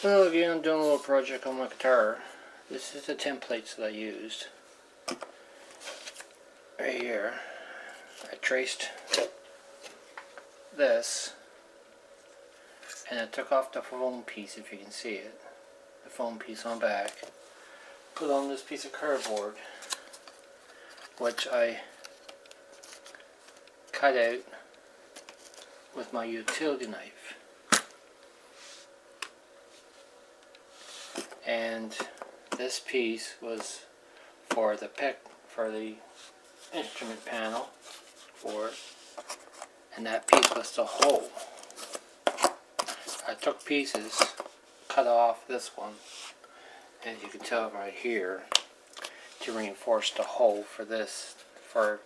Well, again, I'm doing a little project on my guitar. This is the templates that I used. Right here. I traced this, and I took off the foam piece, if you can see it. The foam piece on back. Put on this piece of cardboard, which I cut out with my utility knife. And this piece was for the instrument panel for it, and that piece was the hole. I took pieces, cut off this one, as you can tell right here, to reinforce the hole for this, for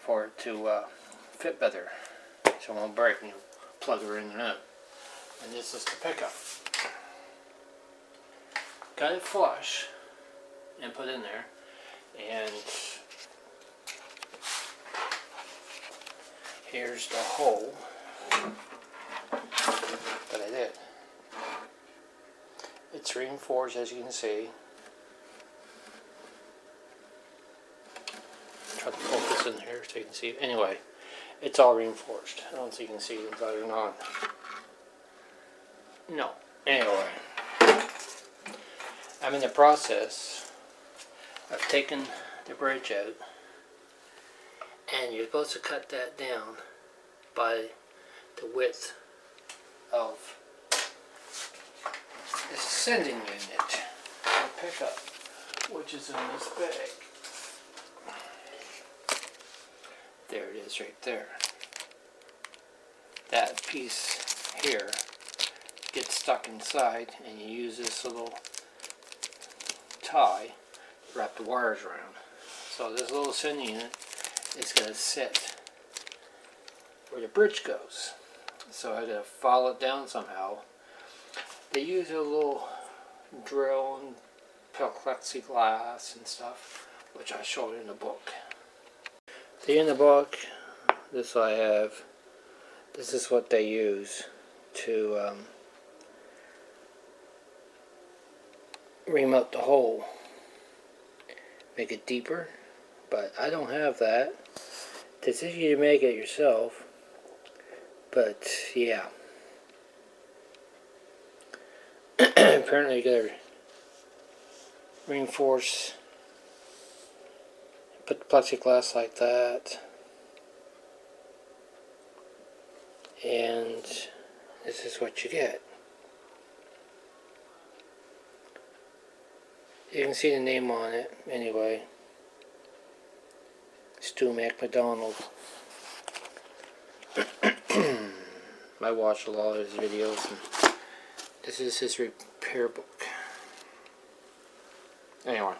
it to fit better, so it won't break when you plug her in and out. And this is the pickup. Got it flush and put in there, and here's the hole that I did. It's reinforced, as you can see. Try to focus in here so you can see. Anyway, it's all reinforced. I don't know if you can see it inside or not. No. Anyway, I'm in the process of taking the bridge out, and you're supposed to cut that down by the width of the sending unit, the pickup, which is in this bag. There it is right there. That piece here gets stuck inside, and you use this little tie to wrap the wires around. So this little sending unit is going to sit where the bridge goes. So I got to follow it down somehow. They use a little drill and plexiglass and stuff, which I showed in the book. See, in the book, this I have. This is what they use to ream out the hole, make it deeper, but I don't have that. It's easy to make it yourself, but yeah. Apparently you gotta reinforce, put the plexiglass like that, and this is what you get. You can see the name on it anyway. Stu McDonald. I watched a lot of his videos, and this is his repair book. Anyway,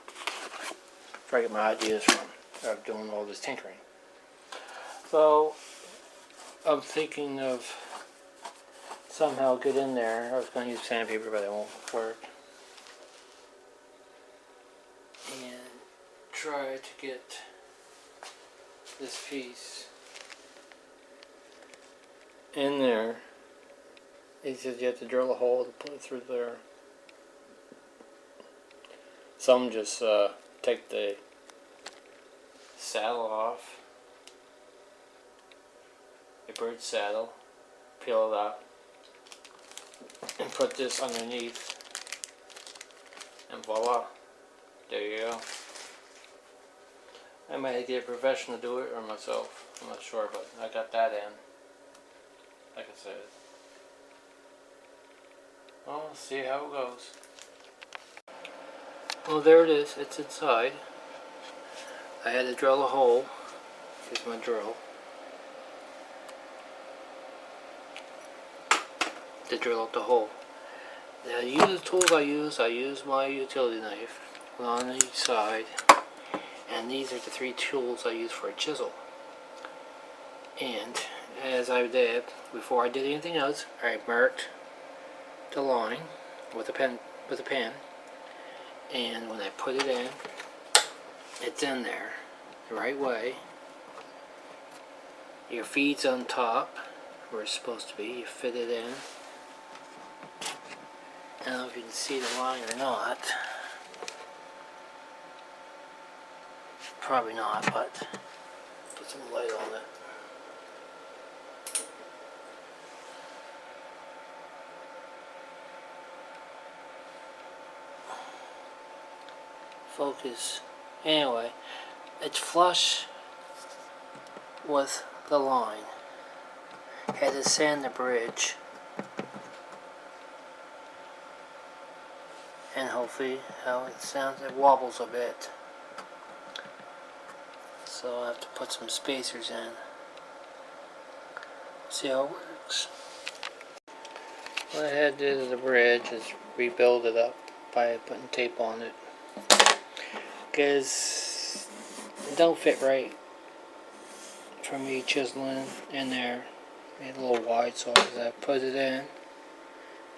where I get my ideas from of doing all this tinkering. So I'm thinking of somehow get in there. I was going to use sandpaper, but it won't work. And try to get this piece in there. He says you have to drill a hole to put it through there. Some just take the saddle off, the bridge saddle, peel it up, and put this underneath, and voila, there you go. I might get a professional to do it, or myself, I'm not sure, but I got that in, like I said. Well, see how it goes. Well, there it is, it's inside. I had to drill a hole. Here's my drill. To drill out the hole. Now, to use the tools I use my utility knife, one on each side, and these are the 3 tools I use for a chisel. And as I did, before I did anything else, I marked the line with a pen, and when I put it in, it's in there the right way. Your feet's on top where it's supposed to be. You fit it in, I don't know if you can see the line or not. Probably not, but put some light on it. Focus. Anyway, it's flush with the line. Had to sand the bridge. And hopefully how it sounds, it wobbles a bit. So I have to put some spacers in. See how it works. What I had to do to the bridge is rebuild it up by putting tape on it. Because it don't fit right for me chiseling in there. Made it a little wide, so as I put it in,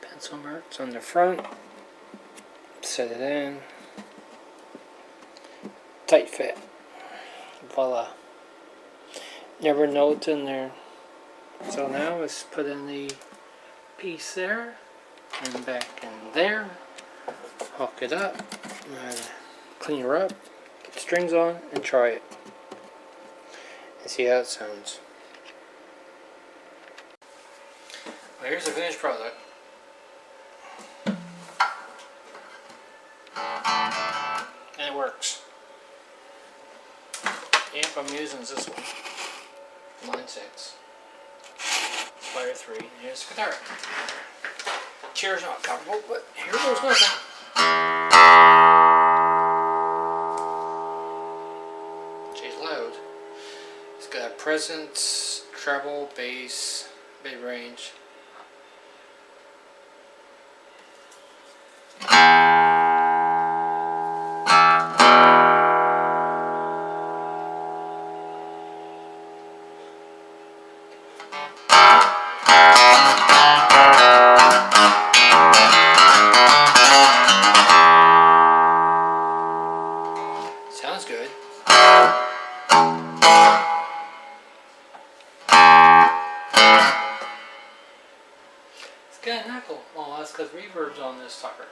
pencil marks on the front, set it in, tight fit, voila. Never notes in there. So now let's put in the piece there and back in there, hook it up, clean her up, put the strings on, and try it and see how it sounds. Well, here's the finished product. And it works. The amp I'm using is this one, Line 6. Fire 3. Here's the guitar. Chair's not comfortable, but here goes nothing. She's loud. It's got presence, treble, bass, mid range. Sounds good. It's got an echo. Oh, that's because reverb's on this sucker.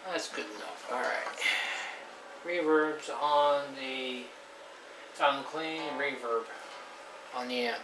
That's good enough. Alright. Reverb's on the sound clean, reverb on the amp.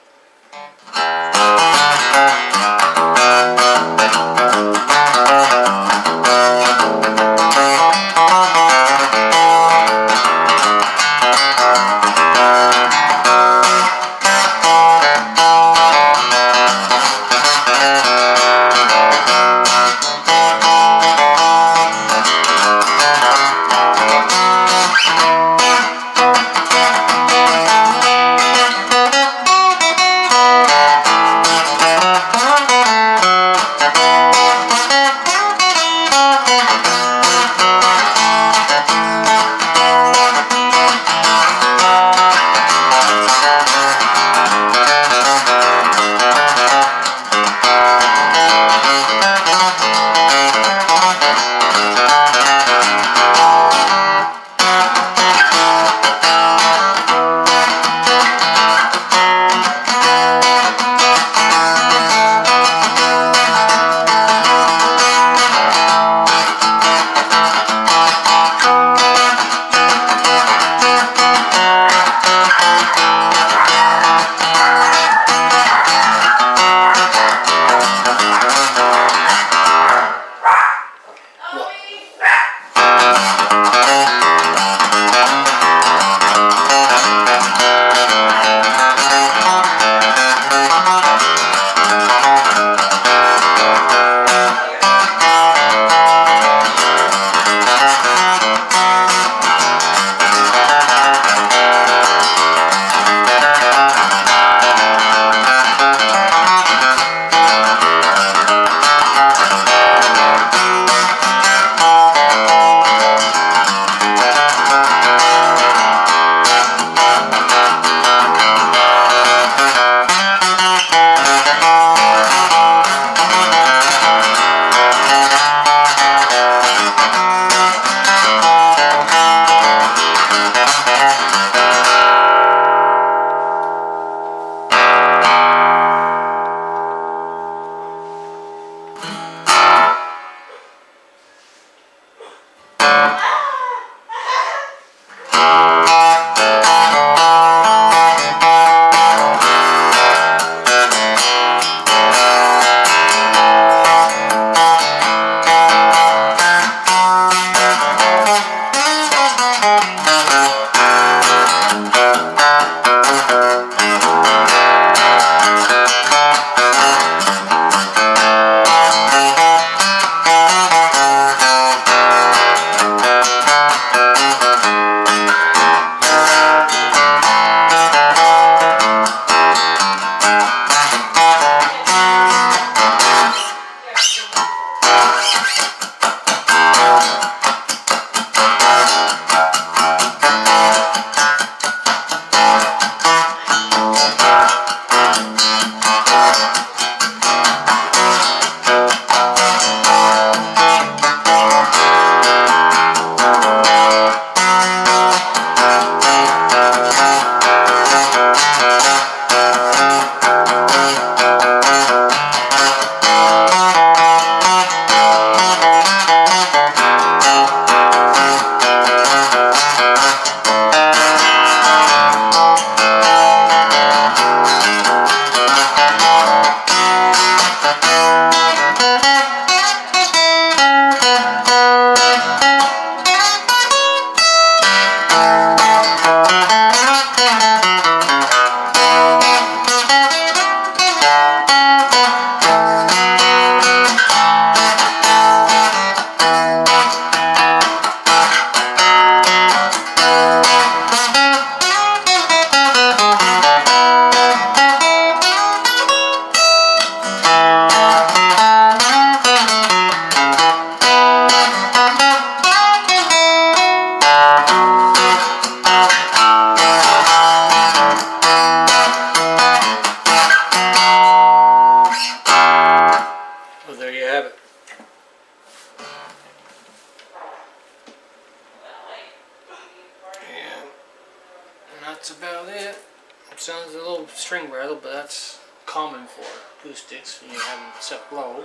sounds a little string rattle, but that's common for acoustics when you have them set low.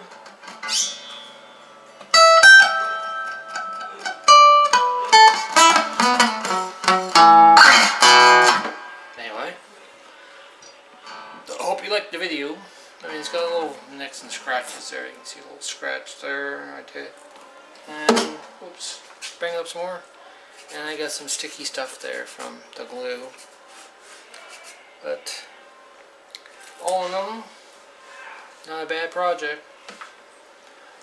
Anyway, I hope you liked the video. I mean, it's got a little nicks and scratches there. You can see a little scratch there, right there. And, oops, bring it up some more. And I got some sticky stuff there from the glue. But, all in all, not a bad project.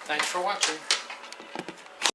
Thanks for watching.